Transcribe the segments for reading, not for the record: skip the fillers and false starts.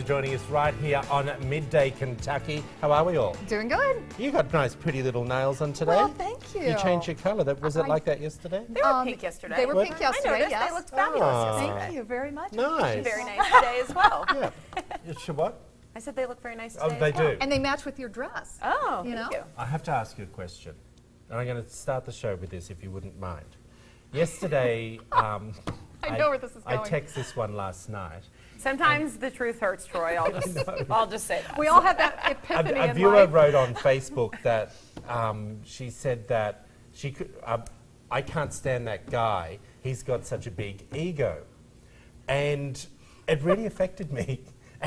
joining us right here on Midday, Kentucky. How are we all? Doing good. You got nice, pretty little nails on today. Well, thank you. You changed your colour. Was it like that yesterday? They were pink yesterday. They were pink yesterday, I noticed. yes. They looked fabulous yesterday. Thank you very much. Nice. Very nice today as well. Yeah. You should what? I said they look very nice Oh, today. they as well. do. And they match with your dress. Oh, You thank know? you. I have to ask you a question. And I'm going to start the show with this, if you wouldn't mind. Yesterday, I know where this is I going. texted this one last night. Sometimes the truth hurts, Troy. I'll just say that. We all have that epiphany A in viewer life. wrote on Facebook that she said that she could. I can't stand that guy. He's got such a big ego, and it really affected me.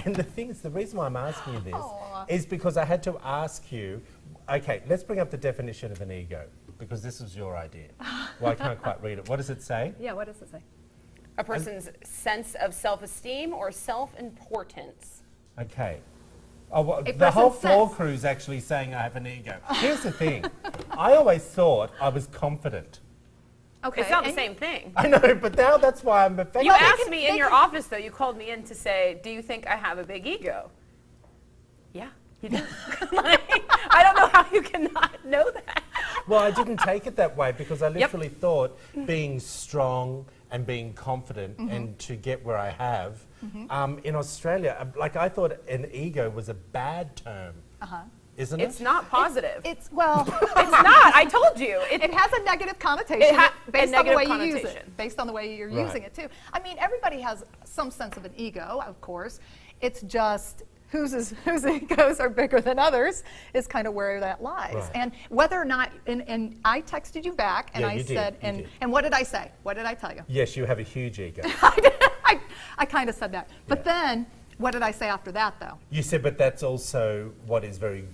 And the thing is, the reason why I'm asking you this Aw. is because I had to ask you. Okay, let's bring up the definition of an ego because this was your idea. Well, I can't quite read it. What does it say? Yeah, what does it say? A person's sense of self-esteem or self-importance. Okay. Oh, well, A the whole person's floor sense. crew's actually saying I have an ego. Here's the thing. I always thought I was confident. Okay. It's not the and- same thing. I know, but now that's why I'm affected. You asked me in your office, though. You called me in to say, "Do you think I have a big ego?" Yeah, you do. I don't know how you cannot know that. Well, I didn't take it that way because I literally thought being strong and being confident and to get where I have in Australia, like I thought an ego was a bad term, isn't it? It's not positive. It's, well, It's not. I told you. it has a negative connotation It ha- a based on the negative way you use it. connotation. Based on the way you're Right. using it, too. I mean, everybody has some sense of an ego, of course. It's just whose egos are bigger than others is kind of where that lies. Right. And whether or not, and I texted you back, and Yeah, I you did, said, you did. and what did I say? What did I tell you? Yes, you have a huge ego. I kind of said that. But Yeah. then, what did I say after that, though? You said, but that's also what is very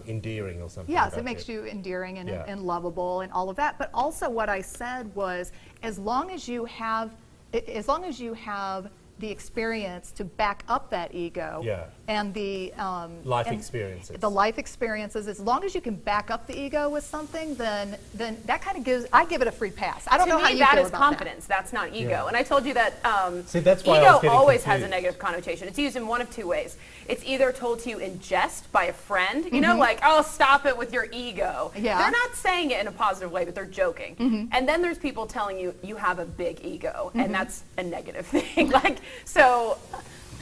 endearing or something. Yes, about it makes you endearing and, Yeah. and lovable and all of that. But also what I said was, as long as you have the experience to back up that ego Yeah. and the Life and experiences. the life experiences, as long as you can back up the ego with something, then that kind of gives, I give it a free pass. I don't know to how me, you that feel is about confidence. That's not ego. Yeah. And I told you that See, that's why I was ego getting always has a confused. negative connotation. It's used in one of two ways. It's either told to you in jest by a friend, you know, like, oh, stop it with your ego. Yeah. They're not saying it in a positive way, but they're joking. And then there's people telling you you have a big ego, and that's a negative thing. Like, so,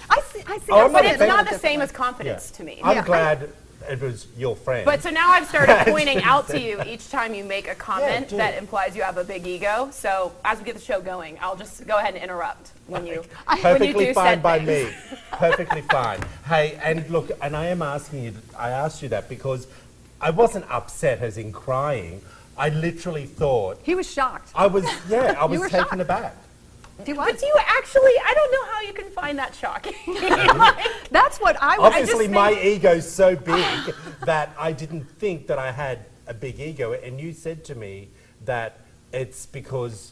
I see Oh, it but a it's little not the same differently. as confidence to me. I'm Yeah. glad it was your friend. But so now I've started pointing shouldn't out say to you each time you make a comment do. that implies you have a big ego. So as we get the show going, I'll just go ahead and interrupt when you Perfectly do fine said by things. me. Perfectly fine. Hey, and look, and I am asking you, I asked you that because I wasn't upset as in crying. I literally thought, He was shocked. I was were taken shocked. aback. He was. But do you actually? I don't know how you can find that shocking. Like, That's what I was. Obviously, think- my ego's so big that I didn't think that I had a big ego. And you said to me that it's because,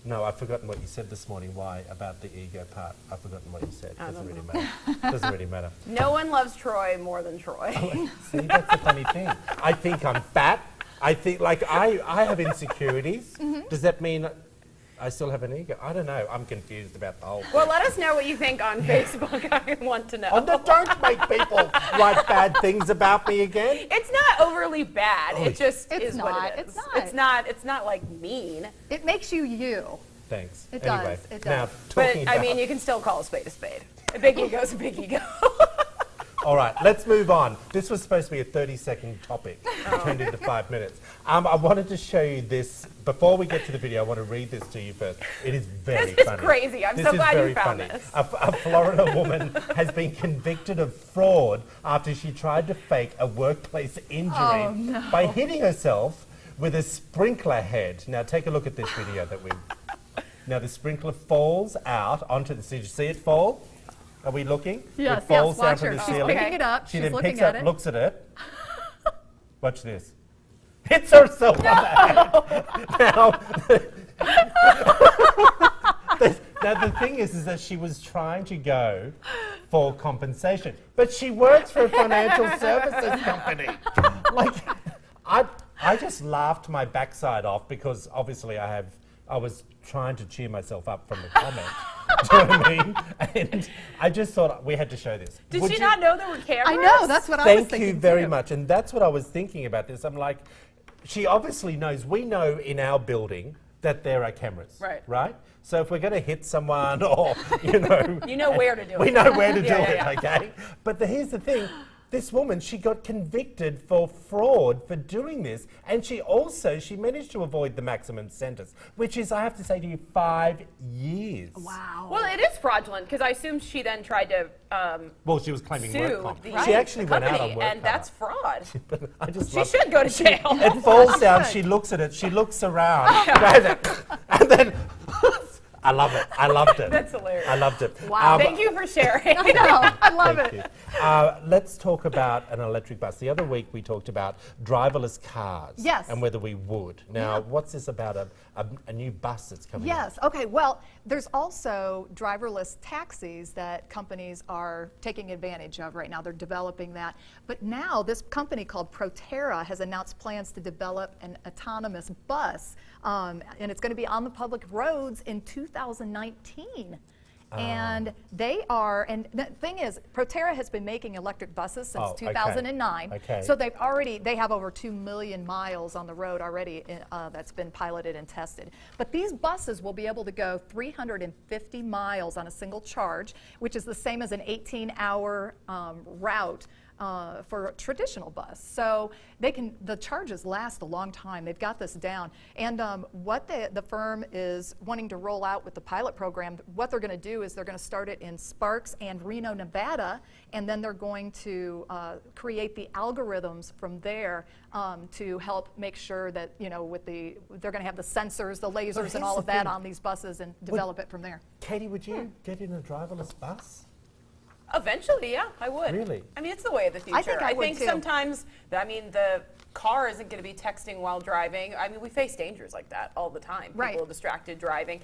no, I've forgotten what you said this morning. Why about the ego part? I've forgotten what you said. Doesn't really matter. Doesn't really matter. no one loves Troy more than Troy. See, that's the funny thing. I think I'm fat. I think, like, I have insecurities. Does that mean I still have an ego? I don't know. I'm confused about the whole thing. Well, let us know what you think on Facebook. I want to know. Oh, no, don't make people write bad things about me again. It's not overly bad. Oh, It just It's is what not. it is. It's not. It's not. It's not like mean. It makes you you. Thanks. It Anyway, does, it now does. But talking I about. mean, you can still call a spade a spade. A big ego is a big ego. All right, let's move on. This was supposed to be a 30-second topic, turned into 5 minutes. I wanted to show you this. Before we get to the video, I want to read this to you first. It is very This is funny. crazy. I'm This so is glad you very found funny. this. A Florida woman has been convicted of fraud after she tried to fake a workplace injury by hitting herself with a sprinkler head. Now, take a look at this video that we... Now, the sprinkler falls out onto the... Did you see it fall? Are we looking? Yes, It falls yes, watch down from her. the She's ceiling. picking it up. She She's then looking picks at up, it. looks at it. Watch this. Hits herself on the head. Now, the thing is that she was trying to go for compensation, but she works for a financial services company. Like, I just laughed my backside off because obviously I was trying to cheer myself up from the comment. Do you know what I mean? And I just thought we had to show this. Did Would she you- not know there were cameras? I know, that's what I was Thank thinking you very too. much. And that's what I was thinking about this. I'm like, she obviously knows. We know in our building that there are cameras. Right. Right? So if we're going to hit someone or, you know. You know where to do it. We know where to do Yeah, it, okay? But here's the thing. This woman, she got convicted for fraud for doing this. And she managed to avoid the maximum sentence, which is, I have to say to you, 5 years. Wow. Well, it is fraudulent because I assume she then tried to Well, she was claiming work sue comp. the She actually went out company, on work and that's fraud. But I just She love- should go to jail. It falls down, she looks at it, she looks around, and then I love it. I loved it. That's hilarious. I loved it. Wow. Thank you for sharing. I know, I love Thank it. you. Let's talk about an electric bus. The other week we talked about driverless cars. Yes. And whether we would. Now, what's this about a new bus that's coming out? Yes, okay, well, there's also driverless taxis that companies are taking advantage of right now. They're developing that. But now this company called Proterra has announced plans to develop an autonomous bus, and it's going to be on the public roads in 2019. And they are, and the thing is, Proterra has been making electric buses since Oh, okay. 2009. Okay. So they have over 2 million miles on the road already that's been piloted and tested. But these buses will be able to go 350 miles on a single charge, which is the same as an 18-hour route for a traditional bus. So the charges last a long time. They've got this down. And what the firm is wanting to roll out with the pilot program, what they're going to do is they're going to start it in Sparks and Reno, Nevada, and then they're going to create the algorithms from there to help make sure that, you know, they're going to have the sensors, the lasers, here's and all the of that thing. on these buses and develop it from there. Katie, would you get in a driverless bus? Eventually, yeah, I would. Really? I mean, it's the way of the future. I think I would, too. sometimes, the car isn't going to be texting while driving. I mean, we face dangers like that all the time. Right. People distracted driving.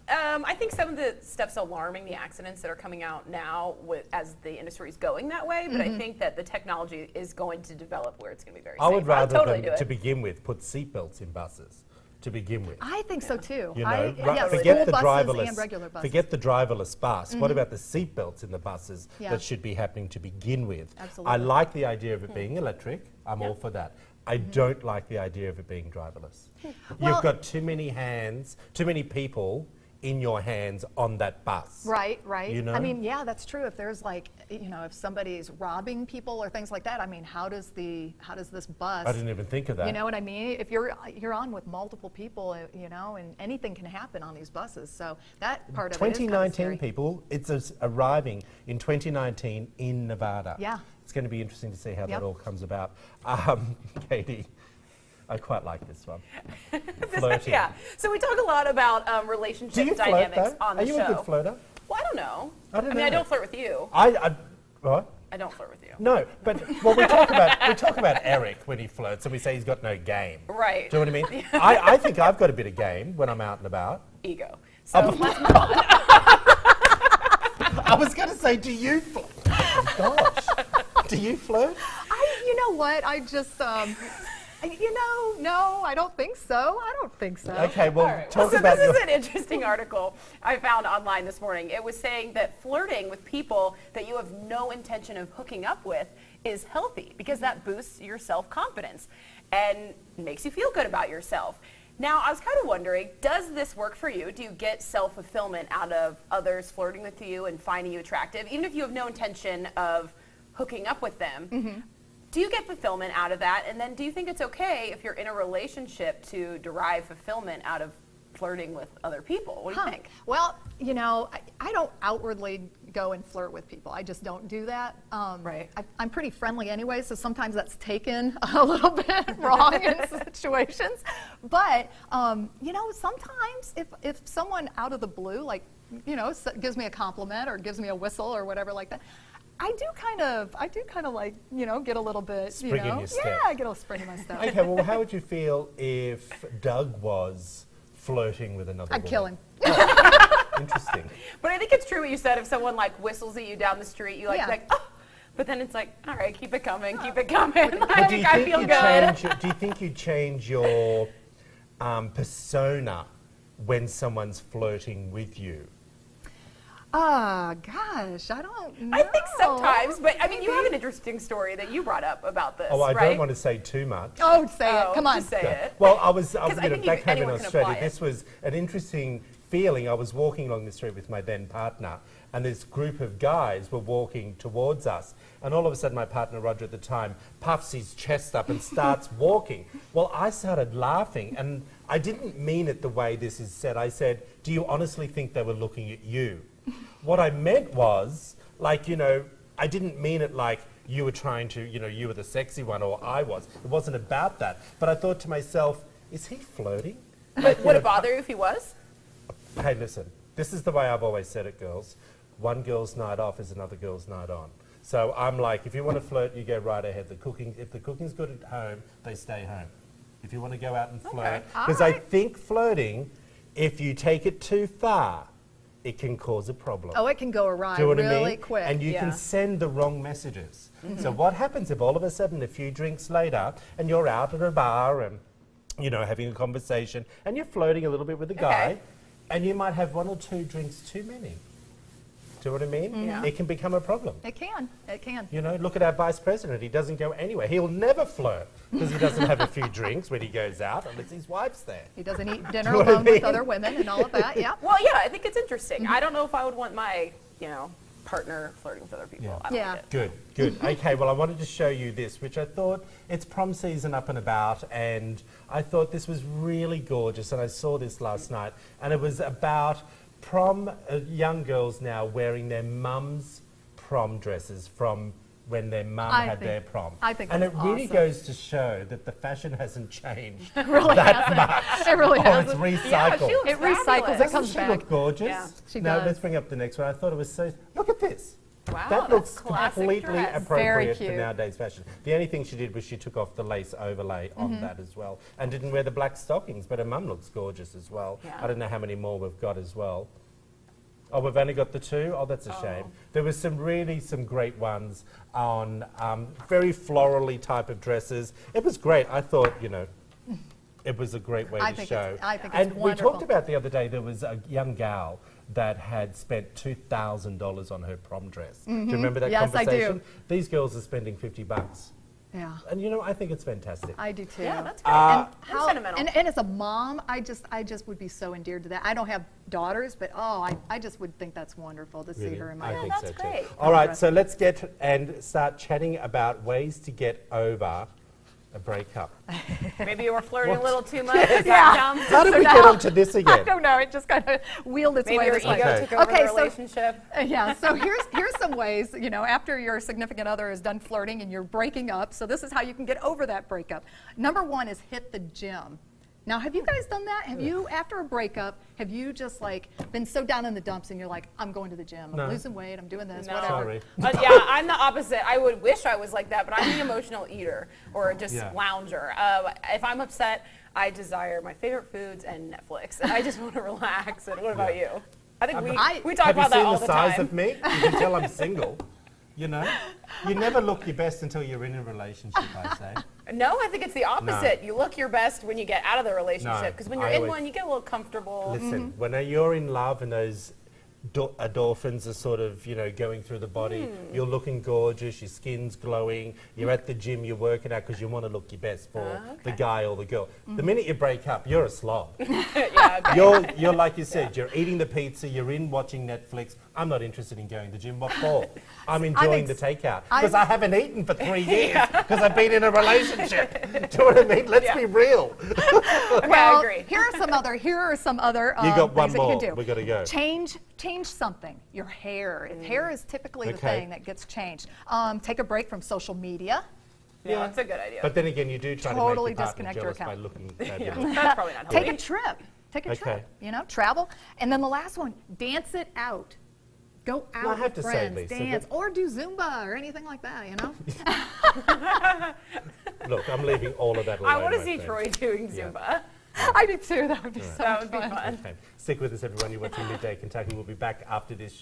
I think some of the stuff's alarming, the accidents that are coming out now as the industry is going that way, but I think that the technology is going to develop where it's going to be very I safe. would rather totally them, do it. to begin with, put seatbelts in buses. To begin with. I think so too. You know, Yeah, forget school the buses driverless. and regular buses. Forget the driverless bus. What about the seatbelts in the buses Yeah. that should be happening to begin with? Absolutely. I like the idea of it being electric. I'm all for that. I don't like the idea of it being driverless. Well- You've got too many hands, too many people in your hands on that bus. Right, right. You know? I mean, yeah, that's true. If there's like, you know, if somebody's robbing people or things like that, I mean, how does this bus? I didn't even think of that. You know what I mean? If you're on with multiple people, you know, and anything can happen on these buses. So that part of it is kind of 2019 scary. people, it's arriving in 2019 in Nevada. Yeah. It's going to be interesting to see how Yep. that all comes about. Katie, I quite like this one. Flirting. Yeah. So we talk a lot about Do relationship you flirt dynamics though? on the Are you show. a good flirter? Well, I don't know. I don't mean, I know. don't flirt with you. What? I don't flirt with you. No, but well, we talk about Eric when he flirts, and we say he's got no game. Right. Do you know what I mean? I think I've got a bit of game when I'm out and about. Ego. So Oh, let's move on. I was going to say, do you flirt? Oh, gosh, do you flirt? You know what? I just, no, I don't think so. I don't think so. Okay, well, All right. talk So about this your. is an interesting article I found online this morning. It was saying that flirting with people that you have no intention of hooking up with is healthy because that boosts your self-confidence and makes you feel good about yourself. Now, I was kind of wondering, does this work for you? Do you get self-fulfillment out of others flirting with you and finding you attractive, even if you have no intention of hooking up with them? Do you get fulfillment out of that? And then do you think it's okay if you're in a relationship to derive fulfillment out of flirting with other people? What do you think? Well, you know, I don't outwardly go and flirt with people. I just don't do that. Right. I'm pretty friendly anyway, so sometimes that's taken a little bit wrong in situations. But, you know, sometimes if someone out of the blue, like, you know, gives me a compliment or gives me a whistle or whatever like that, I do kind of like, you know, get a little bit, Spring you in know. your step. Yeah, I get a little spring in my step. Okay, well, how would you feel if Doug was flirting with another I'd woman? kill him. Interesting. But I think it's true what you said. If someone like whistles at you down the street, you Yeah. like, oh. But then it's like, all right, keep it coming, keep it coming. But do you I think feel you good. do you think you change your persona when someone's flirting with you? Gosh, I don't know. I think sometimes, but I mean, you have an interesting story that you brought up about this, Oh, I right? don't want to say too much. Oh, say it. Come on. Just say it. Well, I was I think back home in anyone can Australia. apply it. This was an interesting feeling. I was walking along the street with my then partner, and this group of guys were walking towards us. And all of a sudden, my partner, Roger, at the time, puffs his chest up and starts walking. Well, I started laughing, and I didn't mean it the way this is said. I said, do you honestly think they were looking at you? What I meant was, like, you know, I didn't mean it like you were trying to, you know, you were the sexy one or I was. It wasn't about that. But I thought to myself, is he flirting? But would it bother you if he was? Hey, listen, this is the way I've always said it, girls. One girl's night off is another girl's night on. So I'm like, if you want to flirt, you go right ahead. If the cooking's good at home, they stay home. If you want to go out and flirt, because I think flirting, if you take it too far, it can cause a problem. Oh, it can go awry Do you know what I really mean? quick. And you can send the wrong messages. So what happens if all of a sudden, a few drinks later, and you're out at a bar and, you know, having a conversation, and you're flirting a little bit with a guy, and you might have one or two drinks too many. Do you know what I mean? Yeah. It can become a problem. It can. It can. You know, look at our vice president. He doesn't go anywhere. He'll never flirt because he doesn't have a few drinks when he goes out unless his wife's there. He doesn't eat dinner know what I alone with mean? other women and all of that. Yeah. Well, yeah, I think it's interesting. I don't know if I would want my, you know, partner flirting with other people. Yeah. I don't Yeah. like it. Good, good. Okay, well, I wanted to show you this, which I thought, it's prom season up and about, and I thought this was really gorgeous, and I saw this last night, and it was about young girls now wearing their mum's prom dresses from when their mum had their prom. I think and that's it really awesome. goes to show that the fashion hasn't changed really that much. It really Oh, it's hasn't. recycled. she looks It recycles. fabulous. It Doesn't comes she back. look gorgeous? Yeah. She now, does. let's bring up the next one. I thought it was so... Look at this. Wow, That that's looks classic completely dress. appropriate for cute. nowadays fashion. The only thing she did was she took off the lace overlay on that as well and didn't wear the black stockings, but her mum looks gorgeous as well. Yeah. I don't know how many more we've got as well. Oh, we've only got the two? Oh, that's a shame. There was some great ones on very florally type of dresses. It was great. I thought, you know, it was a great way I to think show. I think and it's we wonderful. talked about the other day, there was a young gal that had spent $2,000 on her prom dress. Do you remember that Yes, I do. conversation? These girls are spending $50. Yeah. And you know, I think it's fantastic. I do too. Yeah, that's great. And That's sentimental. And as a mom, I just would be so endeared to that. I don't have daughters, but I just would think that's wonderful to see Really, her in I my think that's so great. too. All right, so let's get and start chatting about ways to get over a breakup. Maybe you were flirting a What? little too much. Yeah. How did we get onto this I again? don't know. It just kind of wheeled its Maybe way your this ego way. Okay. took over Okay, the so- relationship. Yeah, so here's some ways, you know, after your significant other is done flirting and you're breaking up, so this is how you can get over that breakup. Number one is hit the gym. Now, have you guys done that? Have you, after a breakup, have you just like been so down in the dumps and you're like, I'm going to the gym, No. I'm losing weight, I'm doing this, No. whatever. Sorry. Yeah, I'm the opposite. I would wish I was like that, but I'm the emotional eater or just Yeah. lounger. If I'm upset, I desire my favorite foods and Netflix, and I just want to relax. And what about you? I think we talk Have you about that seen all the the size time. of me? You can tell I'm single. You know? You never look your best until you're in a relationship, I say. No, I think it's the opposite. You look your best when you get out of the No, relationship, because when you're I in always- one, you get a little comfortable. Listen, when you're in love and those endorphins are sort of, you know, going through the body, you're looking gorgeous, your skin's glowing, you're at the gym, you're working out because you want to look your best for the guy or the girl. The minute you break up, you're a slob. Yeah, okay. You're like you said, you're eating the pizza, you're in watching Netflix. I'm not interested in going to the gym. What for? I'm enjoying the takeout because I haven't eaten for 3 years because I've been in a relationship. Do you know what I mean? Let's be real. Okay, Well, I agree. here are some other You got one things that you more. can do. We gotta go. Change something. Your hair. If hair is typically the Okay. thing that gets changed. Take a break from social media. Yeah, that's a good idea. But then again, you do try Totally to make your partner disconnect your jealous by account. looking Yeah, fabulous. that's probably not Take healthy. a trip. Take a Okay. trip. You know, travel. And then the last one, dance it out. Go out I have with to say, friends, Lisa, dance, that- or do Zumba or anything like that, you know? Look, I'm leaving all of that alone. I want to my see friend. Troy doing Yeah. Zumba. I do too. That would be so That much would be fun. fun. Okay. Stick with us, everyone. You're watching Midday Kentucky. We'll be back after this.